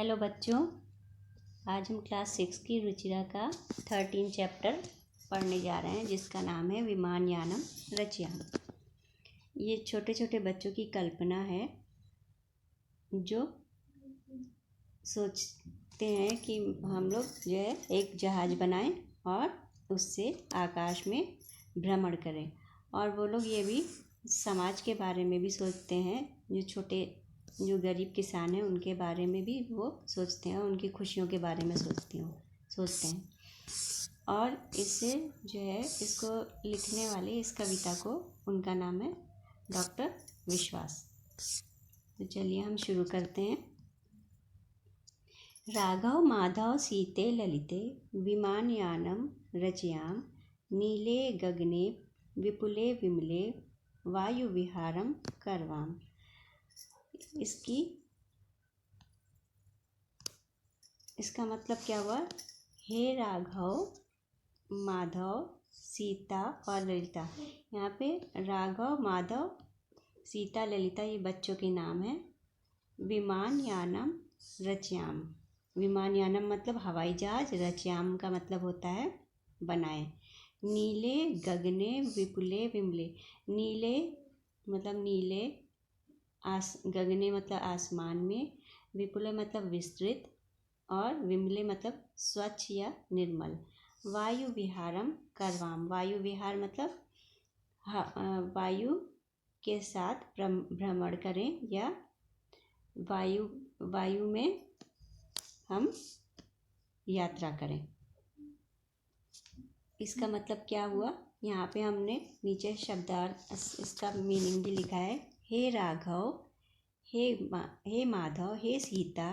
Hello बच्चों, आज हम क्लास 6 की रुचिरा का 13 चैप्टर पढ़ने जा रहे हैं, जिसका नाम है विमानयानम रचयाम। ये छोटे छोटे बच्चों की कल्पना है जो सोचते हैं कि हम लोग जो है एक जहाज़ बनाएं और उससे आकाश में भ्रमण करें। और वो लोग ये भी समाज के बारे में भी सोचते हैं, जो गरीब किसान हैं उनके बारे में भी वो सोचते हैं, उनकी खुशियों के बारे में सोचते हैं। और इससे जो है इसको लिखने वाले, इस कविता को, उनका नाम है डॉक्टर विश्वास। तो चलिए हम शुरू करते हैं। राघव माधव सीते ललिते विमानयानम रचयाम, नीले गगने विपुले विमले वायु विहारम करवाम। इसका मतलब क्या हुआ? हे राघव, माधव, सीता और ललिता। यहाँ पे राघव, माधव, सीता, ललिता ये बच्चों के नाम हैं। विमानयानम रचयाम, विमानयानम मतलब हवाई जहाज, रचयाम का मतलब होता है बनाए। नीले गगने विपुले विमले, नीले मतलब नीले, गगने मतलब आसमान में, विपुले मतलब विस्तृत, और विमले मतलब स्वच्छ या निर्मल। वायु विहारम करवाम, वायु विहार मतलब वायु के साथ भ्रमण करें या वायु में हम यात्रा करें। इसका मतलब क्या हुआ? यहाँ पे हमने नीचे शब्दार्थ, इसका मीनिंग भी लिखा है। हे राघव, हे माधव, हे सीता,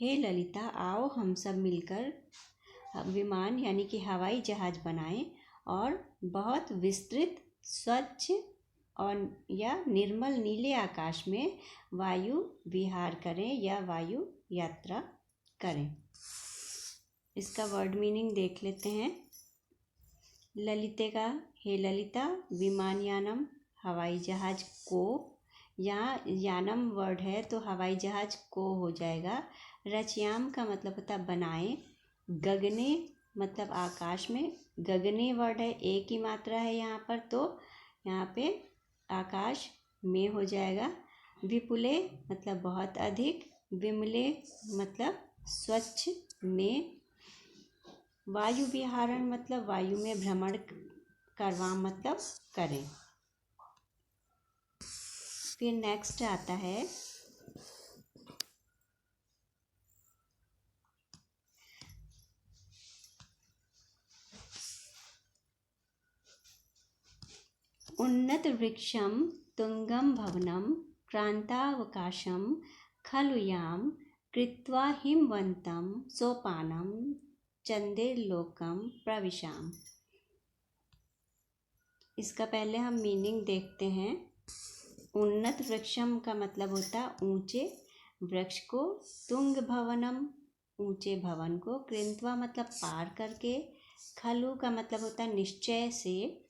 हे ललिता, आओ हम सब मिलकर विमान यानी कि हवाई जहाज बनाएं और बहुत विस्तृत, स्वच्छ और या निर्मल नीले आकाश में वायु विहार करें या वायु यात्रा करें। इसका वर्ड मीनिंग देख लेते हैं। ललिते का, हे ललिता, विमानयानम हवाई जहाज को, यहाँ यानम वर्ड है तो हवाई जहाज को हो जाएगा। रचयाम का मतलब होता है बनाए। गगने मतलब आकाश में, गगने वर्ड है, एक ही मात्रा है यहाँ पर, तो यहाँ पे आकाश में हो जाएगा। विपुले मतलब बहुत अधिक, विमले मतलब स्वच्छ में, वायु विहारण मतलब वायु में भ्रमण करवा मतलब करें। फिर नेक्स्ट आता है उन्नत वृक्षम तुंगम भवनम क्रांतावकाशम खलुयाम कृत्वा हिमवंतम सोपानम चंद्रलोकम प्रविशाम। इसका पहले हम मीनिंग देखते हैं। उन्नत वृक्षम का मतलब होता है ऊंचे वृक्ष को, तुंग भवनम ऊंचे भवन को, कृत्वा मतलब पार करके, खलु का मतलब होता है निश्चय से,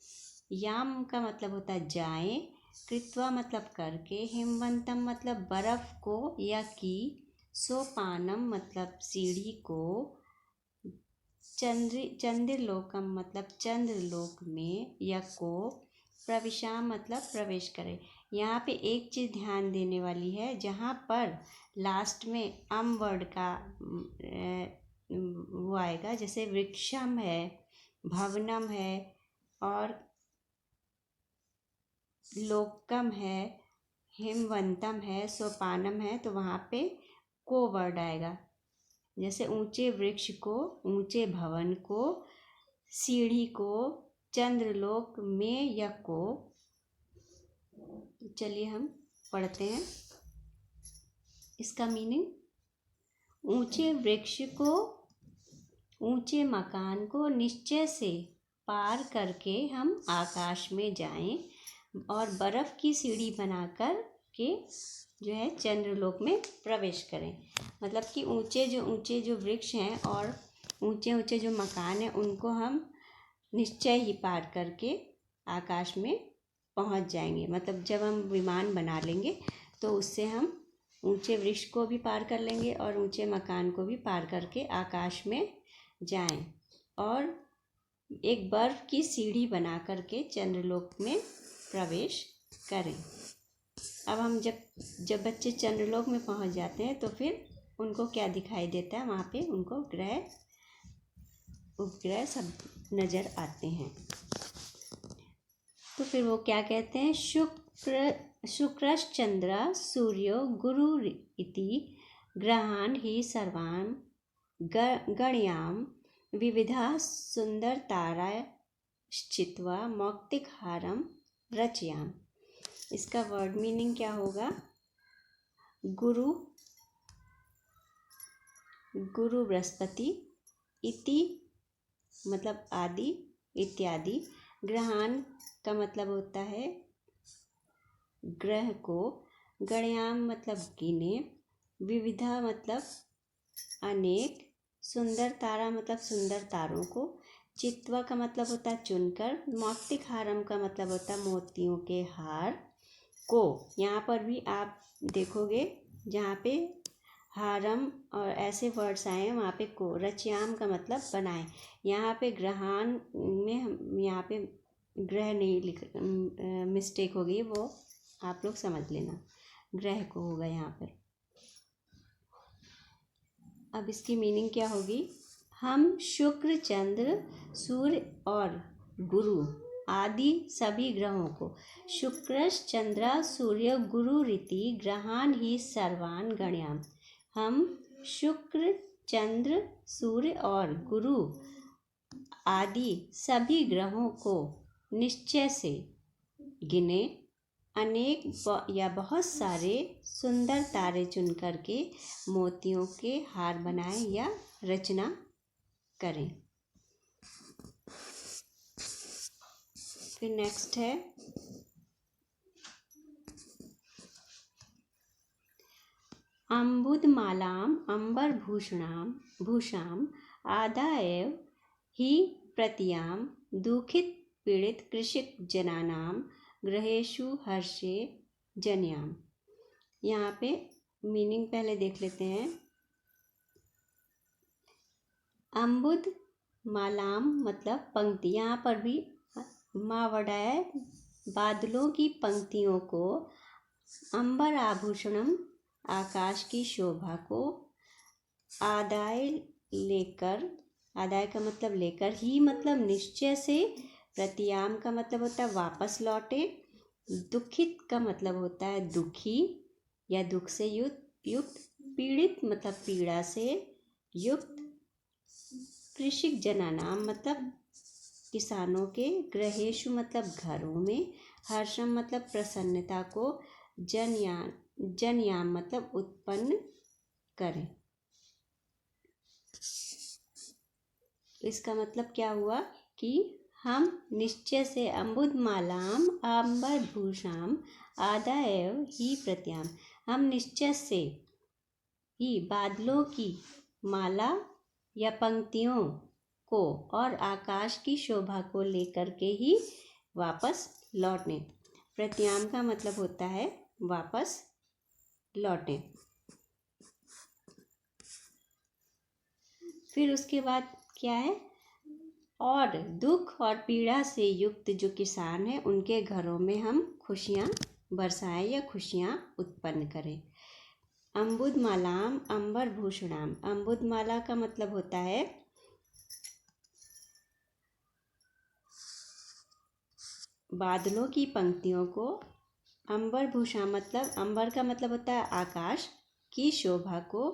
याम का मतलब होता है जाएं, कृत्वा मतलब करके, हिमवंतम मतलब बर्फ को या की, सोपानम मतलब सीढ़ी को, चंद्रलोकम मतलब चंद्रलोक में या को, प्रविशाम मतलब प्रवेश करें। यहाँ पे एक चीज़ ध्यान देने वाली है, जहाँ पर लास्ट में अम वर्ड का वो आएगा, जैसे वृक्षम है, भवनम है और लोकम है, हिमवंतम है, सोपानम है, तो वहाँ पे को वर्ड आएगा। जैसे ऊंचे वृक्ष को, ऊंचे भवन को, सीढ़ी को, चंद्रलोक में या को। तो चलिए हम पढ़ते हैं इसका मीनिंग। ऊंचे वृक्ष को, ऊंचे मकान को निश्चय से पार करके हम आकाश में जाएं और बर्फ की सीढ़ी बनाकर के जो है चंद्रलोक में प्रवेश करें। मतलब कि ऊंचे जो वृक्ष हैं और ऊंचे जो मकान हैं, उनको हम निश्चय ही पार करके आकाश में पहुंच जाएंगे। मतलब जब हम विमान बना लेंगे तो उससे हम ऊंचे वृक्ष को भी पार कर लेंगे और ऊंचे मकान को भी पार करके आकाश में जाएं और एक बर्फ की सीढ़ी बना करके चंद्रलोक में प्रवेश करें। अब हम जब बच्चे चंद्रलोक में पहुंच जाते हैं तो फिर उनको क्या दिखाई देता है, वहाँ पे उनको ग्रह उपग्रह सब नज़र आते हैं। तो फिर वो क्या कहते हैं, शुक्रश्चंद्र सूर्यो गुरु इति ग्रहान ही सर्वान् गणयाम विविधा सुंदर तारा चित्वा मौक्तिकहारम रचयाम। इसका वर्ड मीनिंग क्या होगा, गुरु बृहस्पति, इति मतलब आदि, इत्यादि, ग्रहान का मतलब होता है ग्रह को, गणयाम मतलब गिने, विविधा मतलब अनेक, सुंदर तारा मतलब सुंदर तारों को, चित्वा का मतलब होता है चुनकर, मौक्तिकहारम का मतलब होता है मोतियों के हार को। यहाँ पर भी आप देखोगे जहाँ पे हारम और ऐसे वर्ड्स आए हैं वहाँ पे को, रचयाम का मतलब बनाए। यहाँ पे ग्रहान में हम यहाँ पे ग्रह नहीं लिख, मिस्टेक हो गई, वो आप लोग समझ लेना, ग्रह को होगा यहाँ पर। अब इसकी मीनिंग क्या होगी, हम शुक्र, चंद्र, सूर्य और गुरु आदि सभी ग्रहों को, शुक्र, चंद्र, सूर्य, गुरु रीति ग्रहान ही सर्वान गणयाम, हम शुक्र, चंद्र, सूर्य और गुरु आदि सभी ग्रहों को निश्चय से गिने, अनेक या बहुत सारे सुंदर तारे चुन करके मोतियों के हार बनाएं या रचना करें। फिर नेक्स्ट है अम्बुदमालाम भूषाम आदाय ही प्रतियाम दुखित पीड़ित कृषिक जनानाम ग्रहेशु हर्षे जनयाम। यहाँ पे मीनिंग पहले देख लेते हैं। अम्बुद मालाम मतलब पंक्ति, यहाँ पर भी माँ वडाय बादलों की पंक्तियों को, अंबर आभूषणम आकाश की शोभा को, आदाय लेकर, आदाय का मतलब लेकर, ही मतलब निश्चय से, प्रतियाम का मतलब होता है वापस लौटे, दुखित का मतलब होता है दुखी या दुख से युक्त, पीड़ित मतलब पीड़ा से युक्त, कृषिक जनानाम मतलब किसानों के, ग्रहेशु मतलब घरों में, हर्षम मतलब प्रसन्नता को, जनयाम मतलब उत्पन्न करें। इसका मतलब क्या हुआ कि हम निश्चय से अम्बुदमालाम आंबर भूषाम आदाय ही प्रत्याम, हम निश्चय से ही बादलों की माला या पंक्तियों को और आकाश की शोभा को लेकर के ही वापस लौटें। प्रत्याम का मतलब होता है वापस लौटें। फिर उसके बाद क्या है, और दुख और पीड़ा से युक्त जो किसान हैं उनके घरों में हम खुशियाँ बरसाएं या खुशियाँ उत्पन्न करें। अम्बुदमालाम अंबर भूषणाम, अम्बुदमाला का मतलब होता है बादलों की पंक्तियों को, अंबर भूषा मतलब अंबर का मतलब होता है आकाश की शोभा को,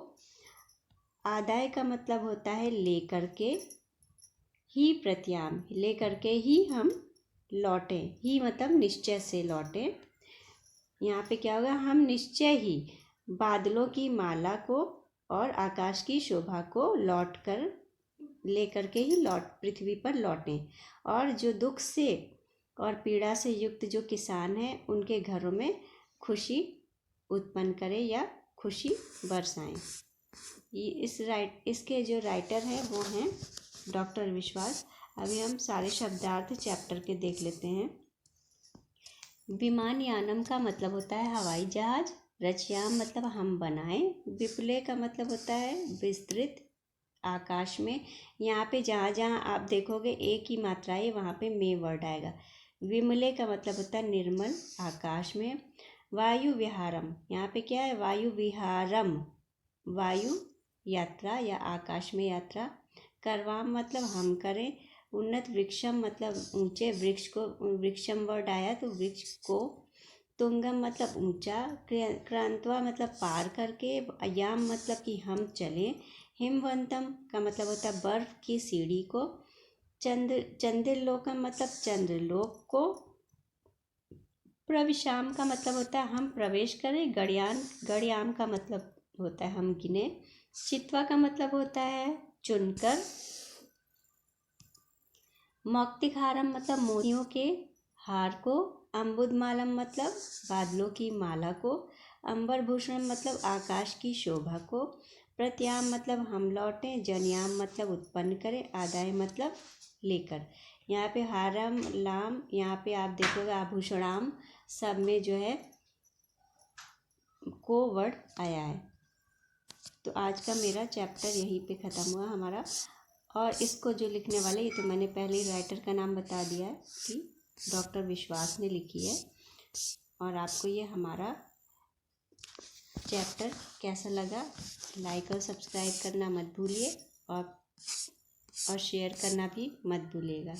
आदाय का मतलब होता है लेकर के, ही प्रत्याम लेकर के ही हम लौटें, ही मतलब निश्चय से लौटें। यहाँ पे क्या होगा, हम निश्चय ही बादलों की माला को और आकाश की शोभा को लौट कर लेकर के ही पृथ्वी पर लौटें, और जो दुख से और पीड़ा से युक्त जो किसान हैं उनके घरों में खुशी उत्पन्न करें या खुशी बरसाएं। इसके जो राइटर हैं वो हैं डॉक्टर विश्वास। अभी हम सारे शब्दार्थ चैप्टर के देख लेते हैं। विमानयानम का मतलब होता है हवाई जहाज, रचयाम मतलब हम बनाएं। विपुले का मतलब होता है विस्तृत, आकाश में। यहाँ पे जहाँ जहाँ आप देखोगे एक ही मात्रा है, वहाँ पे में वर्ड आएगा। विमले का मतलब होता है निर्मल, आकाश में। वायु विहारम, यहाँ पे क्या है, वायु विहारम, वायु यात्रा या आकाश में यात्रा। करवाम मतलब हम करें। उन्नत वृक्षम मतलब ऊंचे वृक्ष को, वृक्षम वर्ड आया तो वृक्ष को। तुंगम मतलब ऊंचा। क्रांतवा मतलब पार करके। याम मतलब कि हम चलें। हिमवंतम का मतलब होता है बर्फ की सीढ़ी को। चंद्रलोकम मतलब चंद्रलोक को। प्रविशाम का मतलब होता है हम प्रवेश करें। गड़याम का मतलब होता है हम गिने। चित्वा का मतलब होता है चुनकर। मौक्तिकहारम मतलब मोतियों के हार को। अम्बुदमालम मतलब बादलों की माला को। अंबरभूषणम मतलब आकाश की शोभा को। प्रत्याम मतलब हम लौटें। जनयाम मतलब उत्पन्न करें। आदाय मतलब लेकर। यहाँ पे हारम लाम, यहाँ पे आप देखोगे आभूषणाम, सब में जो है को वर्ड आया है। तो आज का मेरा चैप्टर यहीं पे ख़त्म हुआ हमारा। और इसको जो लिखने वाले, ये तो मैंने पहले ही राइटर का नाम बता दिया है कि डॉक्टर विश्वास ने लिखी है। और आपको ये हमारा चैप्टर कैसा लगा, लाइक और सब्सक्राइब करना मत भूलिए, और शेयर करना भी मत भूलिएगा।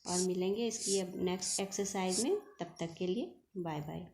और मिलेंगे इसकी अब नेक्स्ट एक्सरसाइज में, तब तक के लिए बाय बाय।